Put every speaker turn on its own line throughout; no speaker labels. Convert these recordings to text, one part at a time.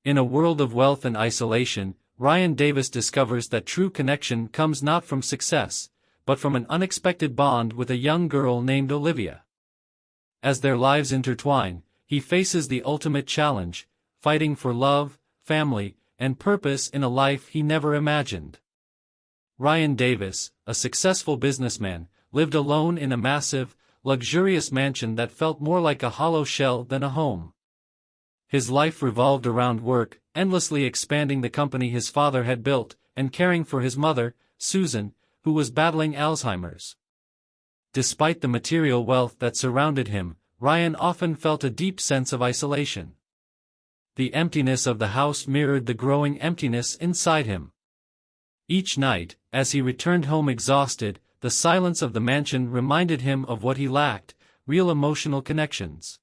In a world of wealth and isolation, Ryan Davis discovers that true connection comes not from success, but from an unexpected bond with a young girl named Olivia. As their lives intertwine, he faces the ultimate challenge, fighting for love, family, and purpose in a life he never imagined. Ryan Davis, a successful businessman, lived alone in a massive, luxurious mansion that felt more like a hollow shell than a home. His life revolved around work, endlessly expanding the company his father had built, and caring for his mother, Susan, who was battling Alzheimer's. Despite the material wealth that surrounded him, Ryan often felt a deep sense of isolation. The emptiness of the house mirrored the growing emptiness inside him. Each night, as he returned home exhausted, the silence of the mansion reminded him of what he lacked, real emotional connections.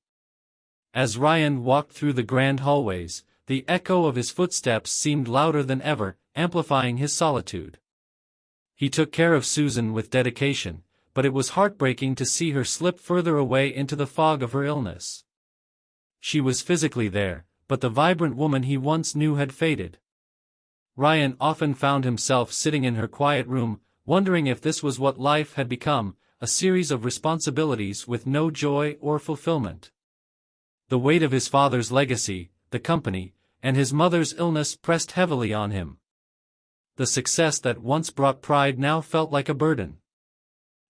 As Ryan walked through the grand hallways, the echo of his footsteps seemed louder than ever, amplifying his solitude. He took care of Susan with dedication, but it was heartbreaking to see her slip further away into the fog of her illness. She was physically there, but the vibrant woman he once knew had faded. Ryan often found himself sitting in her quiet room, wondering if this was what life had become, a series of responsibilities with no joy or fulfillment. The weight of his father's legacy, the company, and his mother's illness pressed heavily on him. The success that once brought pride now felt like a burden.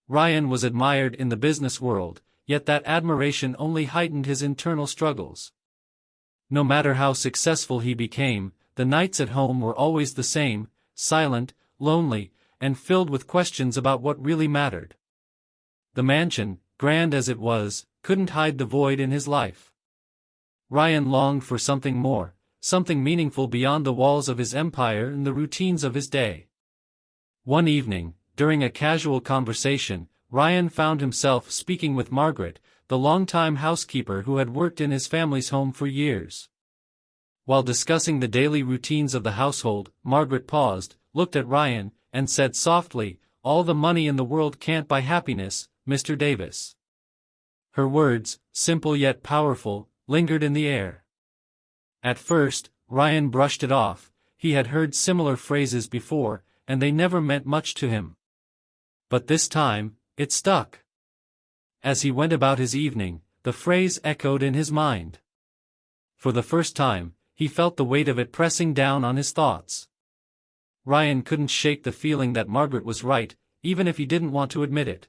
Ryan was admired in the business world, yet that admiration only heightened his internal struggles. No matter how successful he became, the nights at home were always the same, silent, lonely, and filled with questions about what really mattered. The mansion, grand as it was, couldn't hide the void in his life. Ryan longed for something more, something meaningful beyond the walls of his empire and the routines of his day. One evening, during a casual conversation, Ryan found himself speaking with Margaret, the longtime housekeeper who had worked in his family's home for years. While discussing the daily routines of the household, Margaret paused, looked at Ryan, and said softly, "All the money in the world can't buy happiness, Mr. Davis." Her words, simple yet powerful, lingered in the air. At first, Ryan brushed it off. He had heard similar phrases before, and they never meant much to him. But this time, it stuck. As he went about his evening, the phrase echoed in his mind. For the first time, he felt the weight of it pressing down on his thoughts. Ryan couldn't shake the feeling that Margaret was right, even if he didn't want to admit it.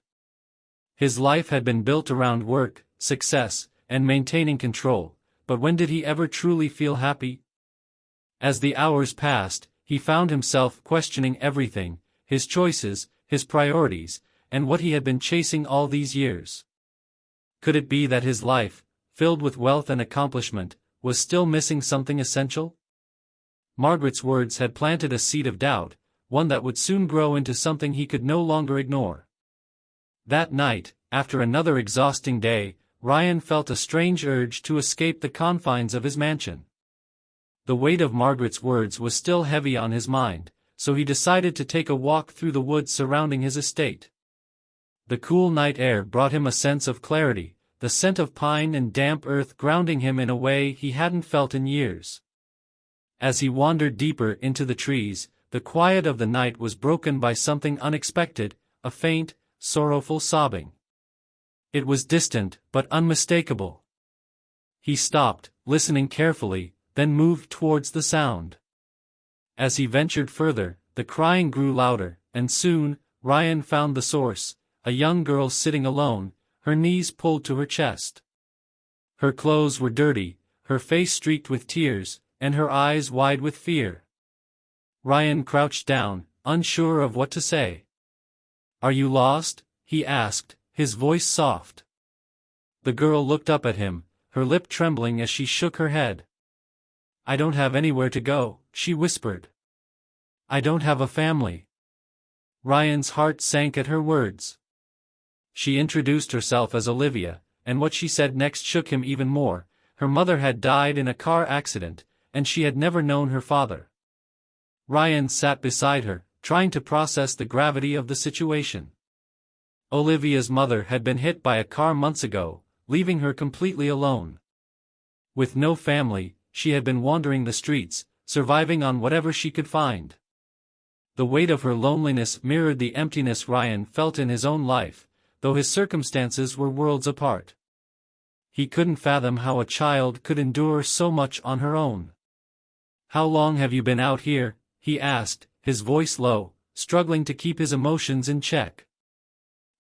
His life had been built around work, success, and maintaining control, but when did he ever truly feel happy? As the hours passed, he found himself questioning everything, his choices, his priorities, and what he had been chasing all these years. Could it be that his life, filled with wealth and accomplishment, was still missing something essential? Margaret's words had planted a seed of doubt, one that would soon grow into something he could no longer ignore. That night, after another exhausting day, Ryan felt a strange urge to escape the confines of his mansion. The weight of Margaret's words was still heavy on his mind, so he decided to take a walk through the woods surrounding his estate. The cool night air brought him a sense of clarity, the scent of pine and damp earth grounding him in a way he hadn't felt in years. As he wandered deeper into the trees, the quiet of the night was broken by something unexpected, a faint, sorrowful sobbing. It was distant, but unmistakable. He stopped, listening carefully, then moved towards the sound. As he ventured further, the crying grew louder, and soon, Ryan found the source, a young girl sitting alone, her knees pulled to her chest. Her clothes were dirty, her face streaked with tears, and her eyes wide with fear. Ryan crouched down, unsure of what to say. "Are you lost?" he asked, his voice soft. The girl looked up at him, her lip trembling as she shook her head. "I don't have anywhere to go," she whispered. "I don't have a family." Ryan's heart sank at her words. She introduced herself as Olivia, and what she said next shook him even more. Her mother had died in a car accident, and she had never known her father. Ryan sat beside her, trying to process the gravity of the situation. Olivia's mother had been hit by a car months ago, leaving her completely alone. With no family, she had been wandering the streets, surviving on whatever she could find. The weight of her loneliness mirrored the emptiness Ryan felt in his own life, though his circumstances were worlds apart. He couldn't fathom how a child could endure so much on her own. "How long have you been out here?" he asked, his voice low, struggling to keep his emotions in check.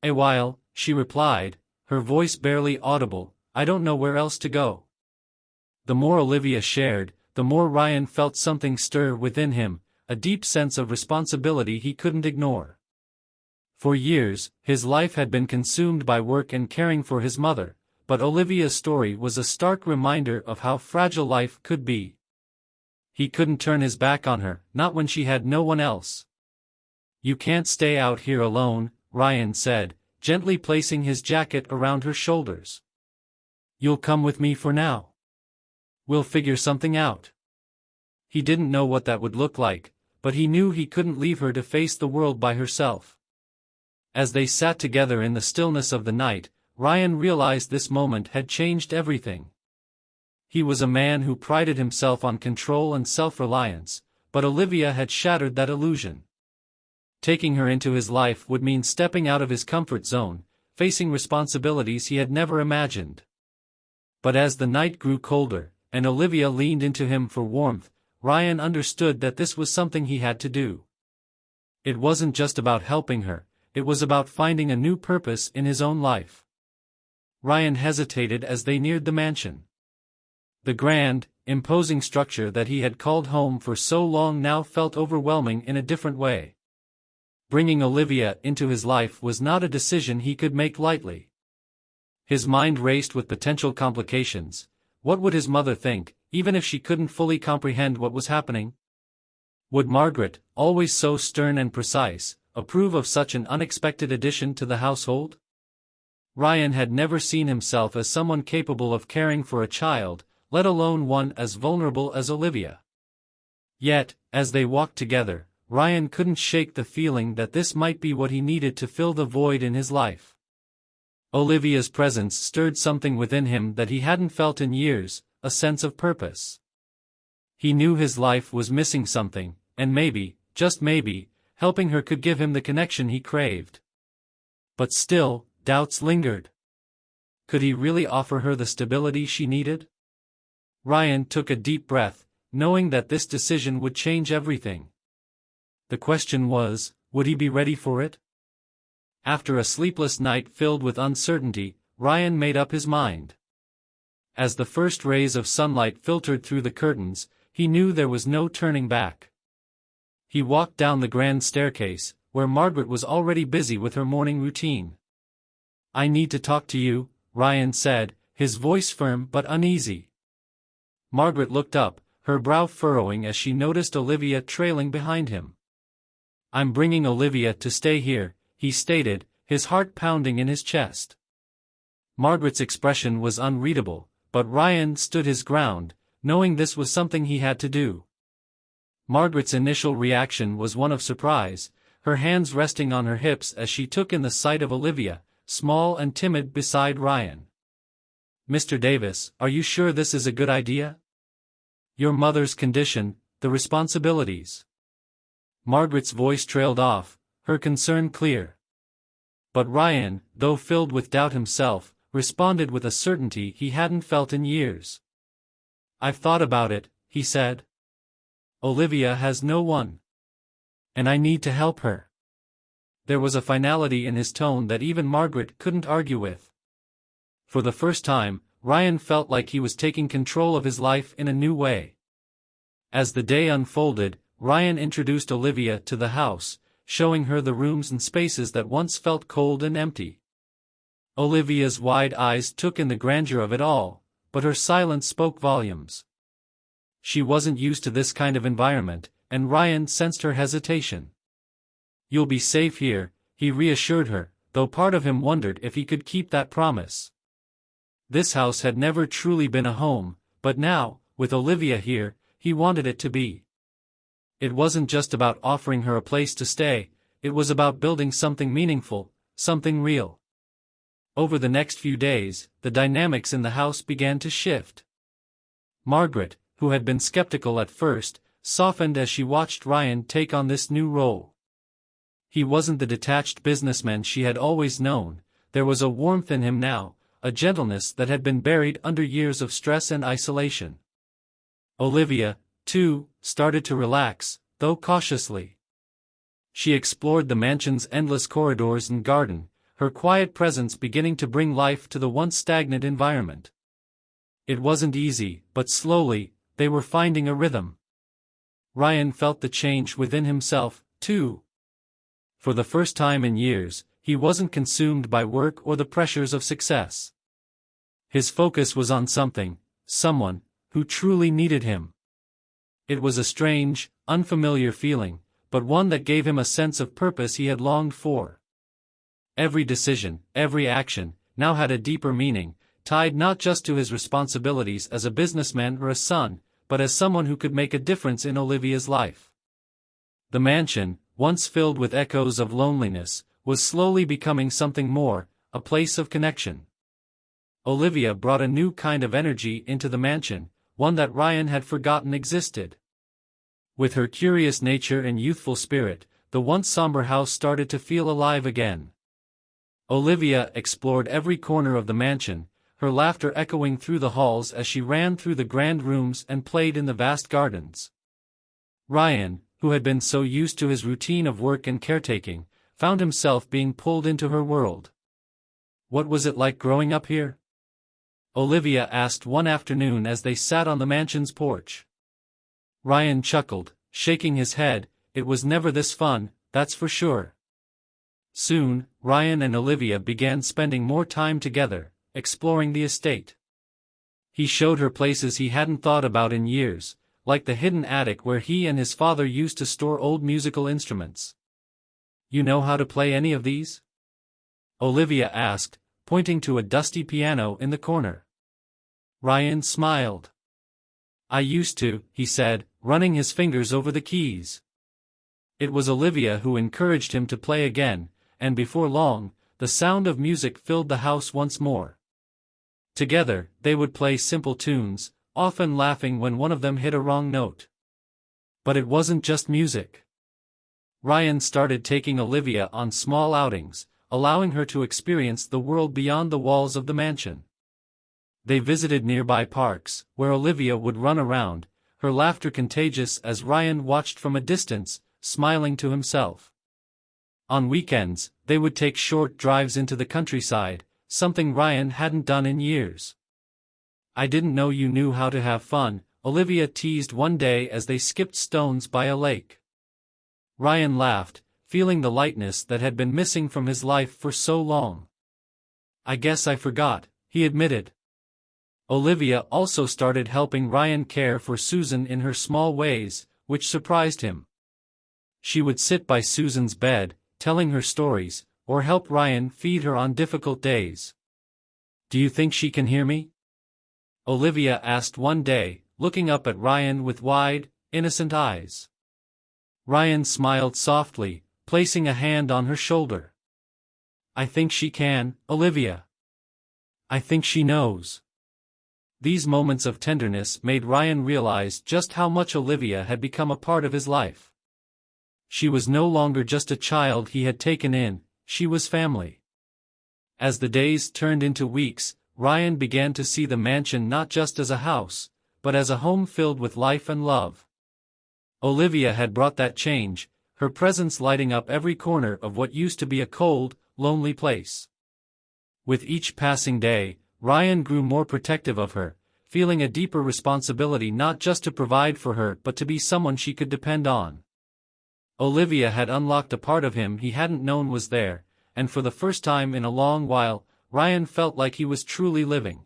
"A while," she replied, her voice barely audible. "I don't know where else to go." The more Olivia shared, the more Ryan felt something stir within him, a deep sense of responsibility he couldn't ignore. For years, his life had been consumed by work and caring for his mother, but Olivia's story was a stark reminder of how fragile life could be. He couldn't turn his back on her, not when she had no one else. "You can't stay out here alone," Ryan said, gently placing his jacket around her shoulders. "You'll come with me for now. We'll figure something out." He didn't know what that would look like, but he knew he couldn't leave her to face the world by herself. As they sat together in the stillness of the night, Ryan realized this moment had changed everything. He was a man who prided himself on control and self-reliance, but Olivia had shattered that illusion. Taking her into his life would mean stepping out of his comfort zone, facing responsibilities he had never imagined. But as the night grew colder, and Olivia leaned into him for warmth, Ryan understood that this was something he had to do. It wasn't just about helping her, it was about finding a new purpose in his own life. Ryan hesitated as they neared the mansion. The grand, imposing structure that he had called home for so long now felt overwhelming in a different way. Bringing Olivia into his life was not a decision he could make lightly. His mind raced with potential complications. What would his mother think, even if she couldn't fully comprehend what was happening? Would Margaret, always so stern and precise, approve of such an unexpected addition to the household? Ryan had never seen himself as someone capable of caring for a child, let alone one as vulnerable as Olivia. Yet, as they walked together, Ryan couldn't shake the feeling that this might be what he needed to fill the void in his life. Olivia's presence stirred something within him that he hadn't felt in years, a sense of purpose. He knew his life was missing something, and maybe, just maybe, helping her could give him the connection he craved. But still, doubts lingered. Could he really offer her the stability she needed? Ryan took a deep breath, knowing that this decision would change everything. The question was, would he be ready for it? After a sleepless night filled with uncertainty, Ryan made up his mind. As the first rays of sunlight filtered through the curtains, he knew there was no turning back. He walked down the grand staircase, where Margaret was already busy with her morning routine. "I need to talk to you," Ryan said, his voice firm but uneasy. Margaret looked up, her brow furrowing as she noticed Olivia trailing behind him. "I'm bringing Olivia to stay here," he stated, his heart pounding in his chest. Margaret's expression was unreadable, but Ryan stood his ground, knowing this was something he had to do. Margaret's initial reaction was one of surprise, her hands resting on her hips as she took in the sight of Olivia, small and timid beside Ryan. "Mr. Davis, are you sure this is a good idea? Your mother's condition, the responsibilities." Margaret's voice trailed off, her concern clear. But Ryan, though filled with doubt himself, responded with a certainty he hadn't felt in years. "I've thought about it," he said. "Olivia has no one. And I need to help her." There was a finality in his tone that even Margaret couldn't argue with. For the first time, Ryan felt like he was taking control of his life in a new way. As the day unfolded, Ryan introduced Olivia to the house, showing her the rooms and spaces that once felt cold and empty. Olivia's wide eyes took in the grandeur of it all, but her silence spoke volumes. She wasn't used to this kind of environment, and Ryan sensed her hesitation. "You'll be safe here," he reassured her, though part of him wondered if he could keep that promise. This house had never truly been a home, but now, with Olivia here, he wanted it to be. It wasn't just about offering her a place to stay, it was about building something meaningful, something real. Over the next few days, the dynamics in the house began to shift. Margaret, who had been skeptical at first, softened as she watched Ryan take on this new role. He wasn't the detached businessman she had always known. There was a warmth in him now, a gentleness that had been buried under years of stress and isolation. Olivia, too, started to relax, though cautiously. She explored the mansion's endless corridors and garden, her quiet presence beginning to bring life to the once stagnant environment. It wasn't easy, but slowly, they were finding a rhythm. Ryan felt the change within himself, too. For the first time in years, he wasn't consumed by work or the pressures of success. His focus was on someone, who truly needed him. It was a strange, unfamiliar feeling, but one that gave him a sense of purpose he had longed for. Every decision, every action, now had a deeper meaning, tied not just to his responsibilities as a businessman or a son, but as someone who could make a difference in Olivia's life. The mansion, once filled with echoes of loneliness, was slowly becoming something more, a place of connection. Olivia brought a new kind of energy into the mansion, one that Ryan had forgotten existed. With her curious nature and youthful spirit, the once somber house started to feel alive again. Olivia explored every corner of the mansion, her laughter echoing through the halls as she ran through the grand rooms and played in the vast gardens. Ryan, who had been so used to his routine of work and caretaking, found himself being pulled into her world. What was it like growing up here? Olivia asked one afternoon as they sat on the mansion's porch. Ryan chuckled, shaking his head. It was never this fun, that's for sure. Soon, Ryan and Olivia began spending more time together, exploring the estate. He showed her places he hadn't thought about in years, like the hidden attic where he and his father used to store old musical instruments. "You know how to play any of these?" Olivia asked, pointing to a dusty piano in the corner. Ryan smiled. "I used to," he said, running his fingers over the keys. It was Olivia who encouraged him to play again, and before long, the sound of music filled the house once more. Together, they would play simple tunes, often laughing when one of them hit a wrong note. But it wasn't just music. Ryan started taking Olivia on small outings, allowing her to experience the world beyond the walls of the mansion. They visited nearby parks, where Olivia would run around, her laughter contagious as Ryan watched from a distance, smiling to himself. On weekends, they would take short drives into the countryside, something Ryan hadn't done in years. "I didn't know you knew how to have fun," Olivia teased one day as they skipped stones by a lake. Ryan laughed, feeling the lightness that had been missing from his life for so long. "I guess I forgot," he admitted. Olivia also started helping Ryan care for Susan in her small ways, which surprised him. She would sit by Susan's bed, telling her stories, or help Ryan feed her on difficult days. "Do you think she can hear me?" Olivia asked one day, looking up at Ryan with wide, innocent eyes. Ryan smiled softly, placing a hand on her shoulder. "I think she can, Olivia. I think she knows." These moments of tenderness made Ryan realize just how much Olivia had become a part of his life. She was no longer just a child he had taken in, she was family. As the days turned into weeks, Ryan began to see the mansion not just as a house, but as a home filled with life and love. Olivia had brought that change, her presence lighting up every corner of what used to be a cold, lonely place. With each passing day, Ryan grew more protective of her, feeling a deeper responsibility not just to provide for her but to be someone she could depend on. Olivia had unlocked a part of him he hadn't known was there, and for the first time in a long while, Ryan felt like he was truly living.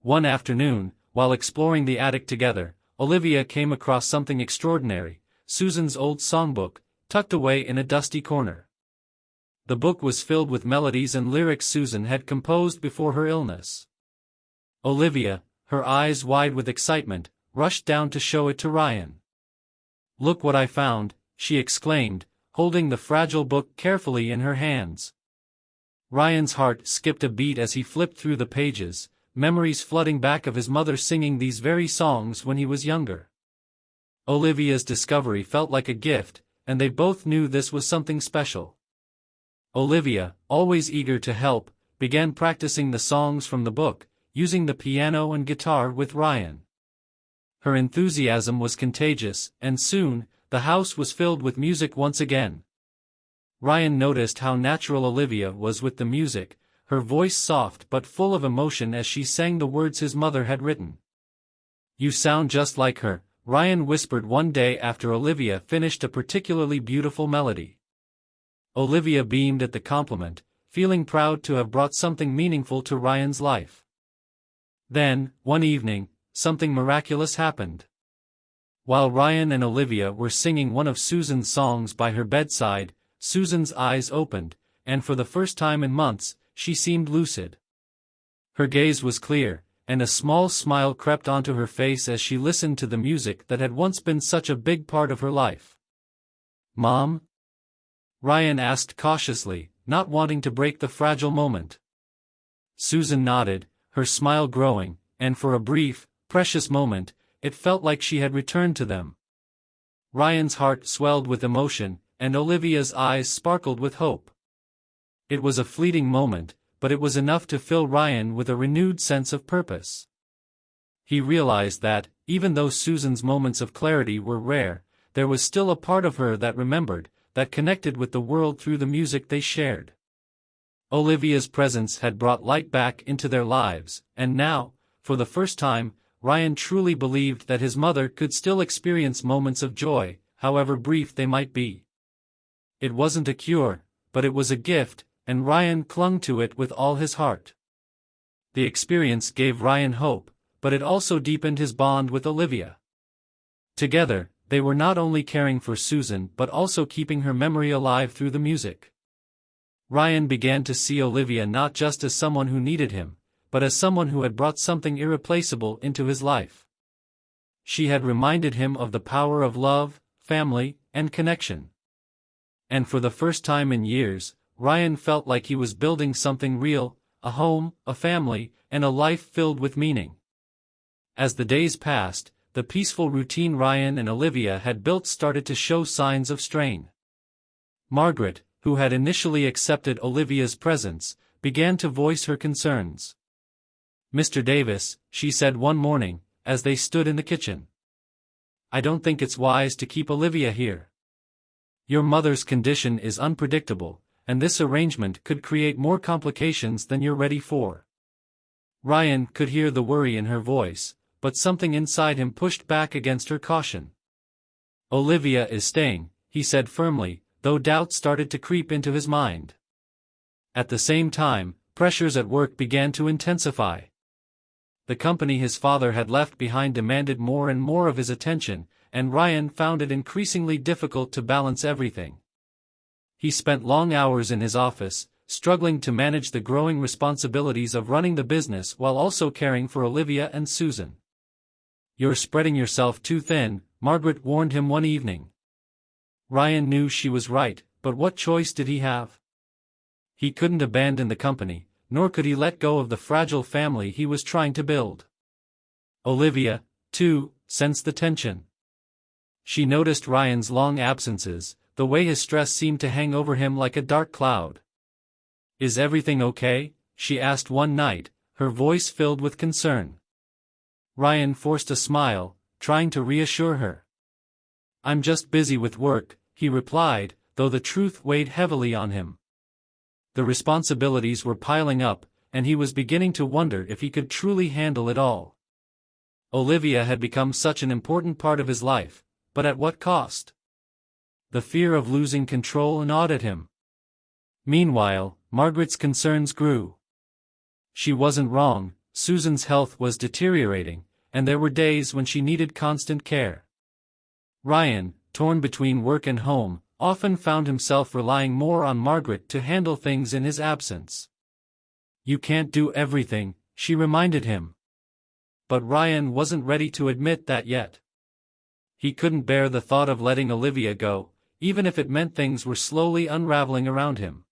One afternoon, while exploring the attic together, Olivia came across something extraordinary, Susan's old songbook, tucked away in a dusty corner. The book was filled with melodies and lyrics Susan had composed before her illness. Olivia, her eyes wide with excitement, rushed down to show it to Ryan. "Look what I found," she exclaimed, holding the fragile book carefully in her hands. Ryan's heart skipped a beat as he flipped through the pages, memories flooding back of his mother singing these very songs when he was younger. Olivia's discovery felt like a gift, and they both knew this was something special. Olivia, always eager to help, began practicing the songs from the book, using the piano and guitar with Ryan. Her enthusiasm was contagious, and soon, the house was filled with music once again. Ryan noticed how natural Olivia was with the music, her voice soft but full of emotion as she sang the words his mother had written. "You sound just like her," Ryan whispered one day after Olivia finished a particularly beautiful melody. Olivia beamed at the compliment, feeling proud to have brought something meaningful to Ryan's life. Then, one evening, something miraculous happened. While Ryan and Olivia were singing one of Susan's songs by her bedside, Susan's eyes opened, and for the first time in months, she seemed lucid. Her gaze was clear, and a small smile crept onto her face as she listened to the music that had once been such a big part of her life. "Mom?" Ryan asked cautiously, not wanting to break the fragile moment. Susan nodded, her smile growing, and for a brief, precious moment, it felt like she had returned to them. Ryan's heart swelled with emotion, and Olivia's eyes sparkled with hope. It was a fleeting moment, but it was enough to fill Ryan with a renewed sense of purpose. He realized that, even though Susan's moments of clarity were rare, there was still a part of her that remembered, that connected with the world through the music they shared. Olivia's presence had brought light back into their lives, and now, for the first time, Ryan truly believed that his mother could still experience moments of joy, however brief they might be. It wasn't a cure, but it was a gift, and Ryan clung to it with all his heart. The experience gave Ryan hope, but it also deepened his bond with Olivia. Together, they were not only caring for Susan but also keeping her memory alive through the music. Ryan began to see Olivia not just as someone who needed him, but as someone who had brought something irreplaceable into his life. She had reminded him of the power of love, family, and connection. And for the first time in years, Ryan felt like he was building something real, a home, a family, and a life filled with meaning. As the days passed, the peaceful routine Ryan and Olivia had built started to show signs of strain. Margaret, who had initially accepted Olivia's presence, began to voice her concerns. "Mr. Davis," she said one morning, as they stood in the kitchen, "I don't think it's wise to keep Olivia here. Your mother's condition is unpredictable, and this arrangement could create more complications than you're ready for." Ryan could hear the worry in her voice, but something inside him pushed back against her caution. "Olivia is staying," he said firmly, though doubt started to creep into his mind. At the same time, pressures at work began to intensify. The company his father had left behind demanded more and more of his attention, and Ryan found it increasingly difficult to balance everything. He spent long hours in his office, struggling to manage the growing responsibilities of running the business while also caring for Olivia and Susan. "You're spreading yourself too thin," Margaret warned him one evening. Ryan knew she was right, but what choice did he have? He couldn't abandon the company, nor could he let go of the fragile family he was trying to build. Olivia, too, sensed the tension. She noticed Ryan's long absences, the way his stress seemed to hang over him like a dark cloud. "Is everything okay?" she asked one night, her voice filled with concern. Ryan forced a smile, trying to reassure her. "I'm just busy with work," he replied, though the truth weighed heavily on him. The responsibilities were piling up, and he was beginning to wonder if he could truly handle it all. Olivia had become such an important part of his life, but at what cost? The fear of losing control gnawed at him. Meanwhile, Margaret's concerns grew. She wasn't wrong, Susan's health was deteriorating, and there were days when she needed constant care. Ryan, torn between work and home, often found himself relying more on Margaret to handle things in his absence. "You can't do everything," she reminded him. But Ryan wasn't ready to admit that yet. He couldn't bear the thought of letting Olivia go, even if it meant things were slowly unraveling around him.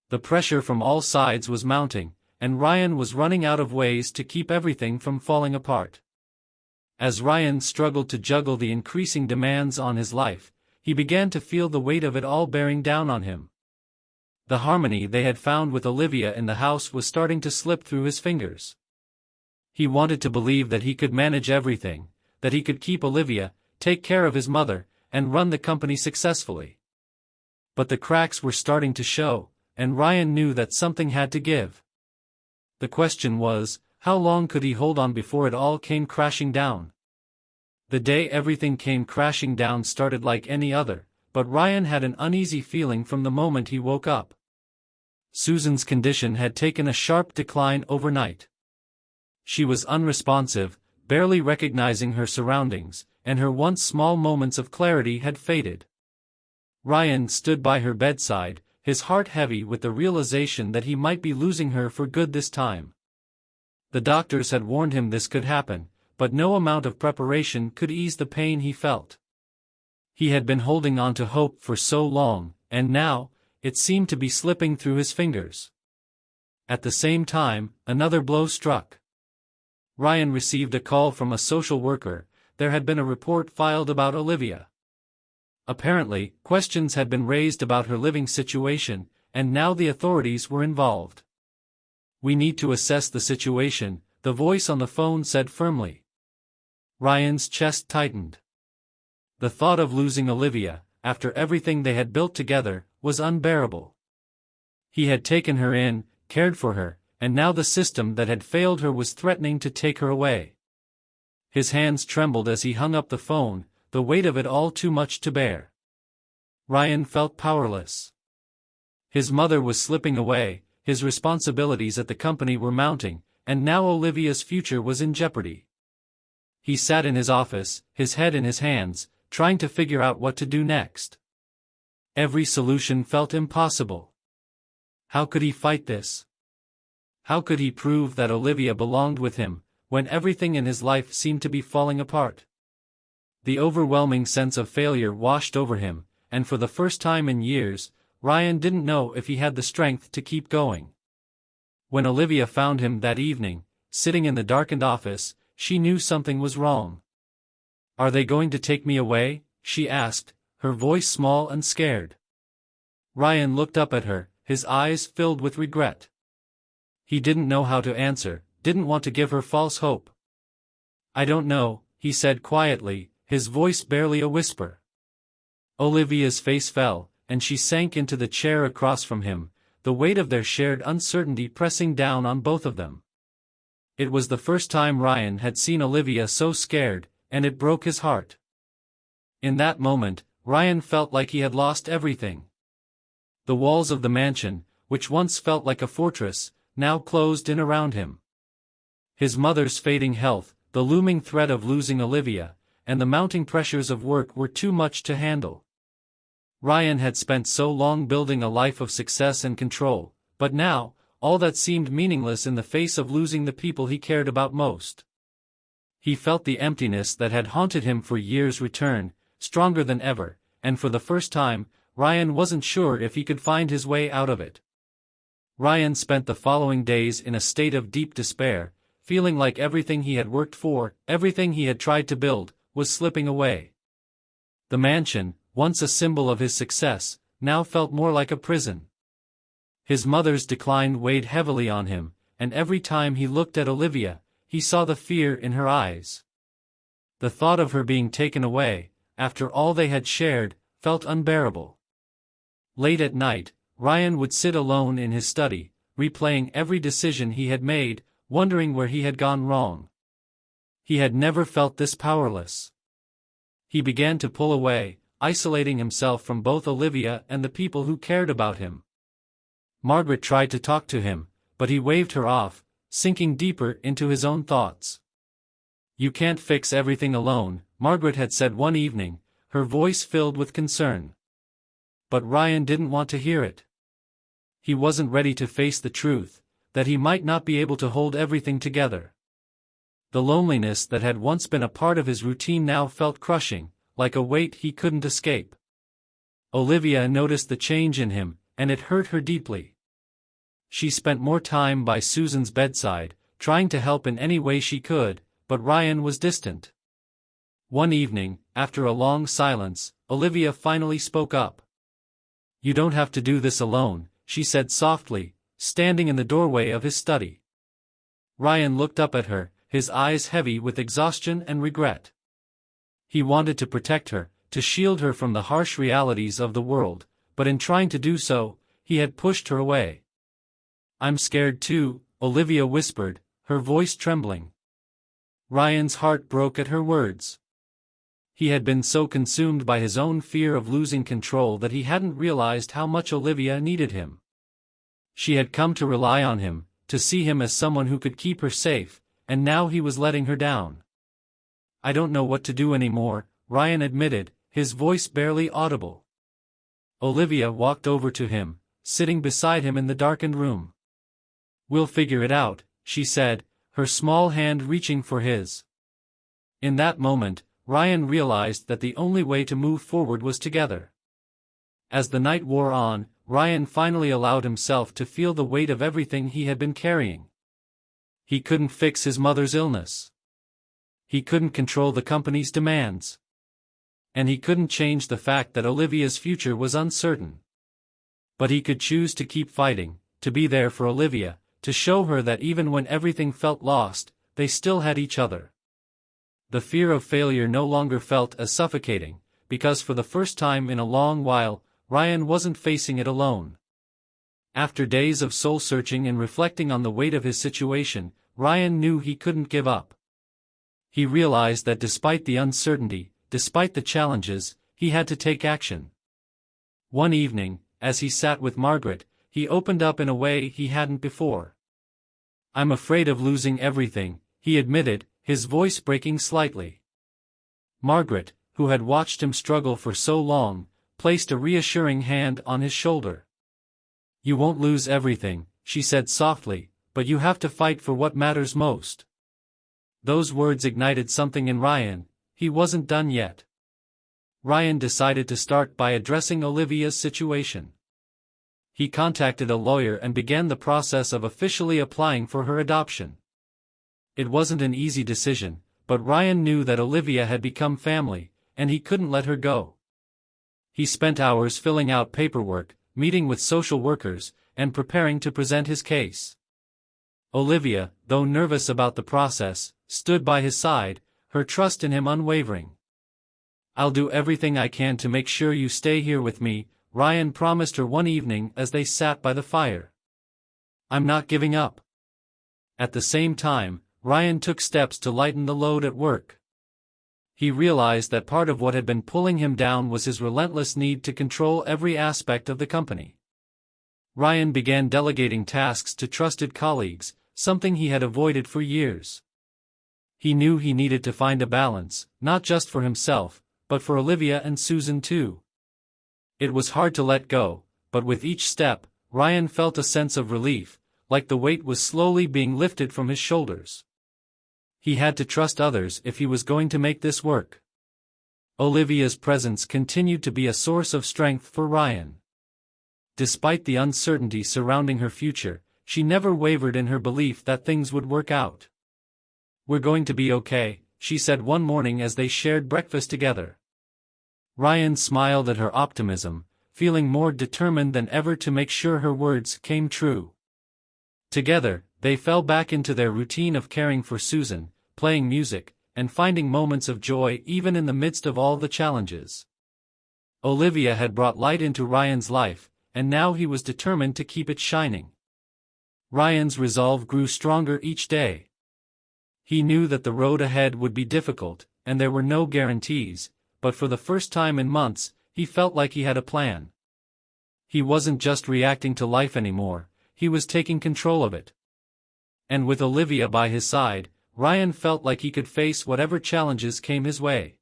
The pressure from all sides was mounting, and Ryan was running out of ways to keep everything from falling apart. As Ryan struggled to juggle the increasing demands on his life, he began to feel the weight of it all bearing down on him. The harmony they had found with Olivia in the house was starting to slip through his fingers. He wanted to believe that he could manage everything, that he could keep Olivia, take care of his mother, and run the company successfully. But the cracks were starting to show, and Ryan knew that something had to give. The question was, how long could he hold on before it all came crashing down? The day everything came crashing down started like any other, but Ryan had an uneasy feeling from the moment he woke up. Susan's condition had taken a sharp decline overnight. She was unresponsive, barely recognizing her surroundings, and her once small moments of clarity had faded. Ryan stood by her bedside, his heart heavy with the realization that he might be losing her for good this time. The doctors had warned him this could happen, but no amount of preparation could ease the pain he felt. He had been holding on to hope for so long, and now, it seemed to be slipping through his fingers. At the same time, another blow struck. Ryan received a call from a social worker. There had been a report filed about Olivia. Apparently, questions had been raised about her living situation, and now the authorities were involved. "We need to assess the situation," the voice on the phone said firmly. Ryan's chest tightened. The thought of losing Olivia, after everything they had built together, was unbearable. He had taken her in, cared for her, and now the system that had failed her was threatening to take her away. His hands trembled as he hung up the phone, the weight of it all too much to bear. Ryan felt powerless. His mother was slipping away, his responsibilities at the company were mounting, and now Olivia's future was in jeopardy. He sat in his office, his head in his hands, trying to figure out what to do next. Every solution felt impossible. How could he fight this? How could he prove that Olivia belonged with him, when everything in his life seemed to be falling apart? The overwhelming sense of failure washed over him, and for the first time in years, Ryan didn't know if he had the strength to keep going. When Olivia found him that evening, sitting in the darkened office, she knew something was wrong. "Are they going to take me away?" she asked, her voice small and scared. Ryan looked up at her, his eyes filled with regret. He didn't know how to answer, didn't want to give her false hope. "I don't know," he said quietly, his voice barely a whisper. Olivia's face fell, and she sank into the chair across from him, the weight of their shared uncertainty pressing down on both of them. It was the first time Ryan had seen Olivia so scared, and it broke his heart. In that moment, Ryan felt like he had lost everything. The walls of the mansion, which once felt like a fortress, now closed in around him. His mother's fading health, the looming threat of losing Olivia, and the mounting pressures of work were too much to handle. Ryan had spent so long building a life of success and control, but now, all that seemed meaningless in the face of losing the people he cared about most. He felt the emptiness that had haunted him for years return, stronger than ever, and for the first time, Ryan wasn't sure if he could find his way out of it. Ryan spent the following days in a state of deep despair, feeling like everything he had worked for, everything he had tried to build, was slipping away. The mansion, once a symbol of his success, now felt more like a prison. His mother's decline weighed heavily on him, and every time he looked at Olivia, he saw the fear in her eyes. The thought of her being taken away, after all they had shared, felt unbearable. Late at night, Ryan would sit alone in his study, replaying every decision he had made, wondering where he had gone wrong. He had never felt this powerless. He began to pull away, isolating himself from both Olivia and the people who cared about him. Margaret tried to talk to him, but he waved her off, sinking deeper into his own thoughts. "You can't fix everything alone," Margaret had said one evening, her voice filled with concern. But Ryan didn't want to hear it. He wasn't ready to face the truth, that he might not be able to hold everything together. The loneliness that had once been a part of his routine now felt crushing, like a weight he couldn't escape. Olivia noticed the change in him, and it hurt her deeply. She spent more time by Susan's bedside, trying to help in any way she could, but Ryan was distant. One evening, after a long silence, Olivia finally spoke up. "You don't have to do this alone," she said softly, standing in the doorway of his study. Ryan looked up at her, his eyes heavy with exhaustion and regret. He wanted to protect her, to shield her from the harsh realities of the world, but in trying to do so, he had pushed her away. "I'm scared too," Olivia whispered, her voice trembling. Ryan's heart broke at her words. He had been so consumed by his own fear of losing control that he hadn't realized how much Olivia needed him. She had come to rely on him, to see him as someone who could keep her safe, and now he was letting her down. "I don't know what to do anymore," Ryan admitted, his voice barely audible. Olivia walked over to him, sitting beside him in the darkened room. "We'll figure it out," she said, her small hand reaching for his. In that moment, Ryan realized that the only way to move forward was together. As the night wore on, Ryan finally allowed himself to feel the weight of everything he had been carrying. He couldn't fix his mother's illness. He couldn't control the company's demands. And he couldn't change the fact that Olivia's future was uncertain. But he could choose to keep fighting, to be there for Olivia, to show her that even when everything felt lost, they still had each other. The fear of failure no longer felt as suffocating, because for the first time in a long while, Ryan wasn't facing it alone. After days of soul-searching and reflecting on the weight of his situation, Ryan knew he couldn't give up. He realized that despite the uncertainty, despite the challenges, he had to take action. One evening, as he sat with Margaret, he opened up in a way he hadn't before. "I'm afraid of losing everything," he admitted, his voice breaking slightly. Margaret, who had watched him struggle for so long, placed a reassuring hand on his shoulder. "You won't lose everything," she said softly, "but you have to fight for what matters most." Those words ignited something in Ryan. He wasn't done yet. Ryan decided to start by addressing Olivia's situation. He contacted a lawyer and began the process of officially applying for her adoption. It wasn't an easy decision, but Ryan knew that Olivia had become family, and he couldn't let her go. He spent hours filling out paperwork, meeting with social workers, and preparing to present his case. Olivia, though nervous about the process, stood by his side, her trust in him unwavering. "I'll do everything I can to make sure you stay here with me," Ryan promised her one evening as they sat by the fire. "I'm not giving up." At the same time, Ryan took steps to lighten the load at work. He realized that part of what had been pulling him down was his relentless need to control every aspect of the company. Ryan began delegating tasks to trusted colleagues, something he had avoided for years. He knew he needed to find a balance, not just for himself, but for Olivia and Susan too. It was hard to let go, but with each step, Ryan felt a sense of relief, like the weight was slowly being lifted from his shoulders. He had to trust others if he was going to make this work. Olivia's presence continued to be a source of strength for Ryan. Despite the uncertainty surrounding her future, she never wavered in her belief that things would work out. "We're going to be okay," she said one morning as they shared breakfast together. Ryan smiled at her optimism, feeling more determined than ever to make sure her words came true. Together, they fell back into their routine of caring for Susan, playing music, and finding moments of joy even in the midst of all the challenges. Olivia had brought light into Ryan's life, and now he was determined to keep it shining. Ryan's resolve grew stronger each day. He knew that the road ahead would be difficult, and there were no guarantees, but for the first time in months, he felt like he had a plan. He wasn't just reacting to life anymore, he was taking control of it. And with Olivia by his side, Ryan felt like he could face whatever challenges came his way.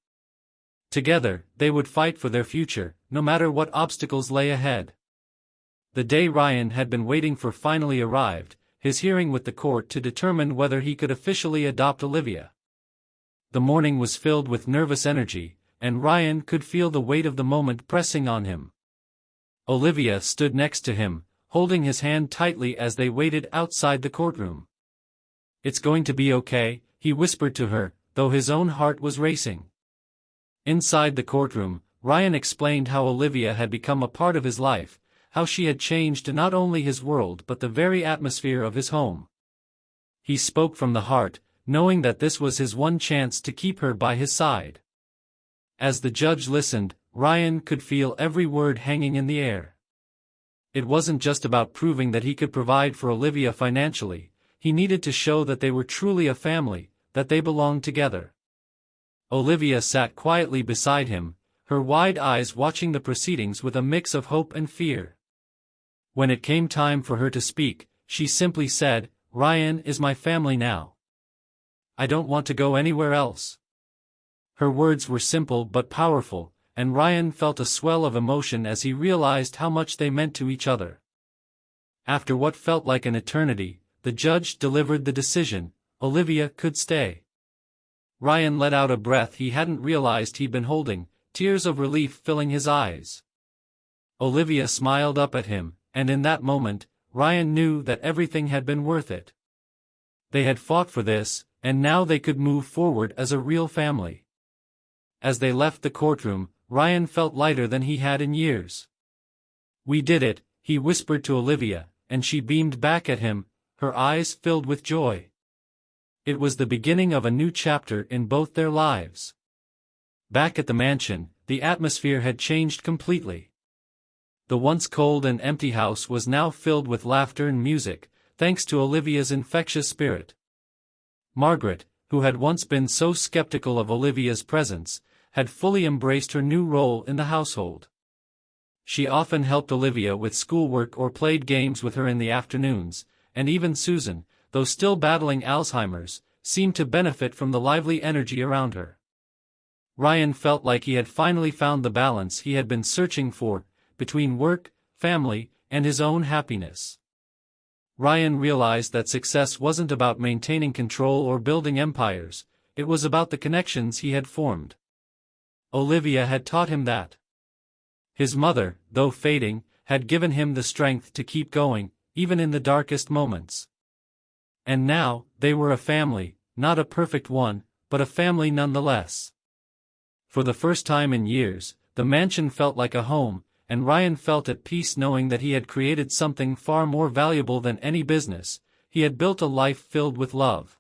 Together, they would fight for their future, no matter what obstacles lay ahead. The day Ryan had been waiting for finally arrived, his hearing with the court to determine whether he could officially adopt Olivia. The morning was filled with nervous energy, and Ryan could feel the weight of the moment pressing on him. Olivia stood next to him, holding his hand tightly as they waited outside the courtroom. "It's going to be okay," he whispered to her, though his own heart was racing. Inside the courtroom, Ryan explained how Olivia had become a part of his life, how she had changed not only his world but the very atmosphere of his home. He spoke from the heart, knowing that this was his one chance to keep her by his side. As the judge listened, Ryan could feel every word hanging in the air. It wasn't just about proving that he could provide for Olivia financially, he needed to show that they were truly a family, that they belonged together. Olivia sat quietly beside him, her wide eyes watching the proceedings with a mix of hope and fear. When it came time for her to speak, she simply said, "Ryan is my family now. I don't want to go anywhere else." Her words were simple but powerful, and Ryan felt a swell of emotion as he realized how much they meant to each other. After what felt like an eternity, the judge delivered the decision: Olivia could stay. Ryan let out a breath he hadn't realized he'd been holding, tears of relief filling his eyes. Olivia smiled up at him, and in that moment, Ryan knew that everything had been worth it. They had fought for this, and now they could move forward as a real family. As they left the courtroom, Ryan felt lighter than he had in years. "We did it," he whispered to Olivia, and she beamed back at him, her eyes filled with joy. It was the beginning of a new chapter in both their lives. Back at the mansion, the atmosphere had changed completely. The once cold and empty house was now filled with laughter and music, thanks to Olivia's infectious spirit. Margaret, who had once been so skeptical of Olivia's presence, had fully embraced her new role in the household. She often helped Olivia with schoolwork or played games with her in the afternoons, and even Susan, though still battling Alzheimer's, seemed to benefit from the lively energy around her. Ryan felt like he had finally found the balance he had been searching for, between work, family, and his own happiness. Ryan realized that success wasn't about maintaining control or building empires, it was about the connections he had formed. Olivia had taught him that. His mother, though fading, had given him the strength to keep going, even in the darkest moments. And now, they were a family, not a perfect one, but a family nonetheless. For the first time in years, the mansion felt like a home, and Ryan felt at peace knowing that he had created something far more valuable than any business. He had built a life filled with love.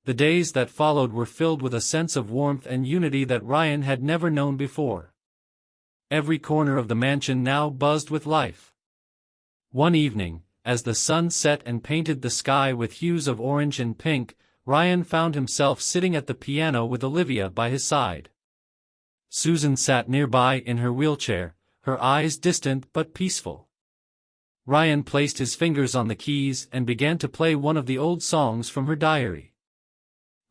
The days that followed were filled with a sense of warmth and unity that Ryan had never known before. Every corner of the mansion now buzzed with life. One evening, as the sun set and painted the sky with hues of orange and pink, Ryan found himself sitting at the piano with Olivia by his side. Susan sat nearby in her wheelchair, her eyes distant but peaceful. Ryan placed his fingers on the keys and began to play one of the old songs from her diary.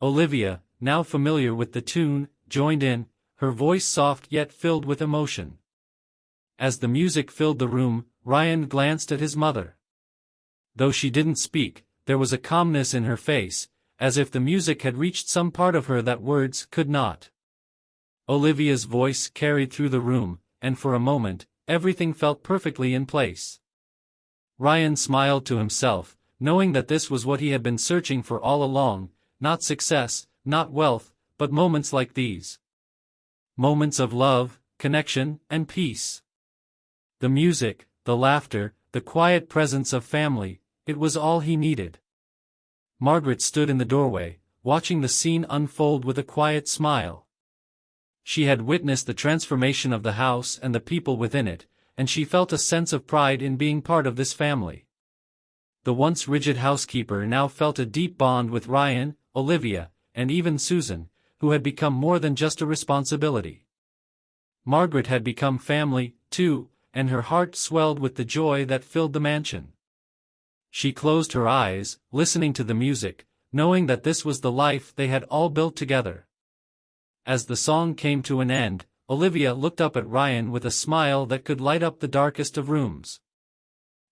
Olivia, now familiar with the tune, joined in, her voice soft yet filled with emotion. As the music filled the room, Ryan glanced at his mother. Though she didn't speak, there was a calmness in her face, as if the music had reached some part of her that words could not. Olivia's voice carried through the room, and for a moment, everything felt perfectly in place. Ryan smiled to himself, knowing that this was what he had been searching for all along, not success, not wealth, but moments like these. Moments of love, connection, and peace. The music, the laughter, the quiet presence of family, it was all he needed. Margaret stood in the doorway, watching the scene unfold with a quiet smile. She had witnessed the transformation of the house and the people within it, and she felt a sense of pride in being part of this family. The once rigid housekeeper now felt a deep bond with Ryan, Olivia, and even Susan, who had become more than just a responsibility. Margaret had become family, too, and her heart swelled with the joy that filled the mansion. She closed her eyes, listening to the music, knowing that this was the life they had all built together. As the song came to an end, Olivia looked up at Ryan with a smile that could light up the darkest of rooms.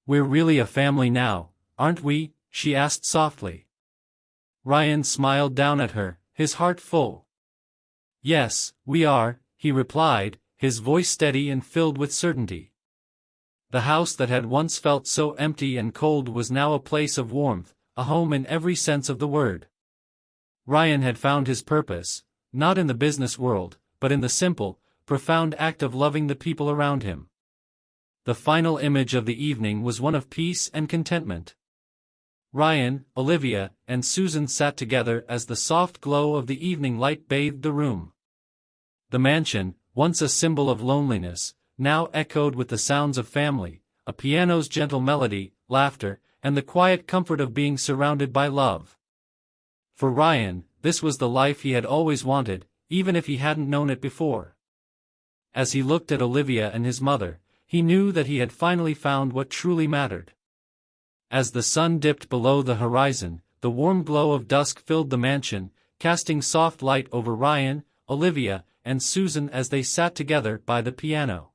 "We're really a family now, aren't we?" she asked softly. Ryan smiled down at her, his heart full. "Yes, we are," he replied, his voice steady and filled with certainty. The house that had once felt so empty and cold was now a place of warmth, a home in every sense of the word. Ryan had found his purpose, not in the business world, but in the simple, profound act of loving the people around him. The final image of the evening was one of peace and contentment. Ryan, Olivia, and Susan sat together as the soft glow of the evening light bathed the room. The mansion, once a symbol of loneliness, now echoed with the sounds of family, a piano's gentle melody, laughter, and the quiet comfort of being surrounded by love. For Ryan, this was the life he had always wanted, even if he hadn't known it before. As he looked at Olivia and his mother, he knew that he had finally found what truly mattered. As the sun dipped below the horizon, the warm glow of dusk filled the mansion, casting soft light over Ryan, Olivia, and Susan as they sat together by the piano.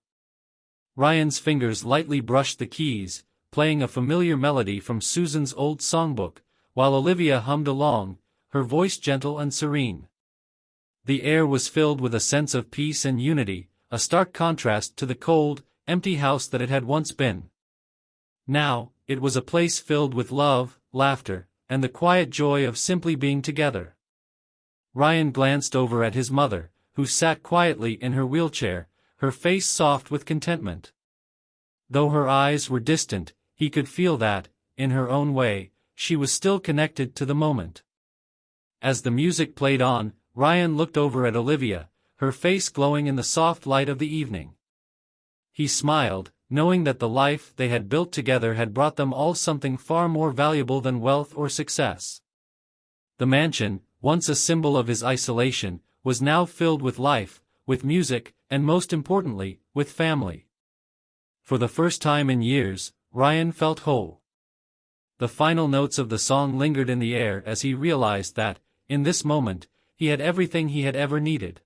Ryan's fingers lightly brushed the keys, playing a familiar melody from Susan's old songbook, while Olivia hummed along, her voice gentle and serene. The air was filled with a sense of peace and unity, a stark contrast to the cold, empty house that it had once been. Now, it was a place filled with love, laughter, and the quiet joy of simply being together. Ryan glanced over at his mother, who sat quietly in her wheelchair, her face soft with contentment. Though her eyes were distant, he could feel that, in her own way, she was still connected to the moment. As the music played on, Ryan looked over at Olivia, her face glowing in the soft light of the evening. He smiled, knowing that the life they had built together had brought them all something far more valuable than wealth or success. The mansion, once a symbol of his isolation, was now filled with life, with music, and most importantly, with family. For the first time in years, Ryan felt whole. The final notes of the song lingered in the air as he realized that, in this moment, he had everything he had ever needed.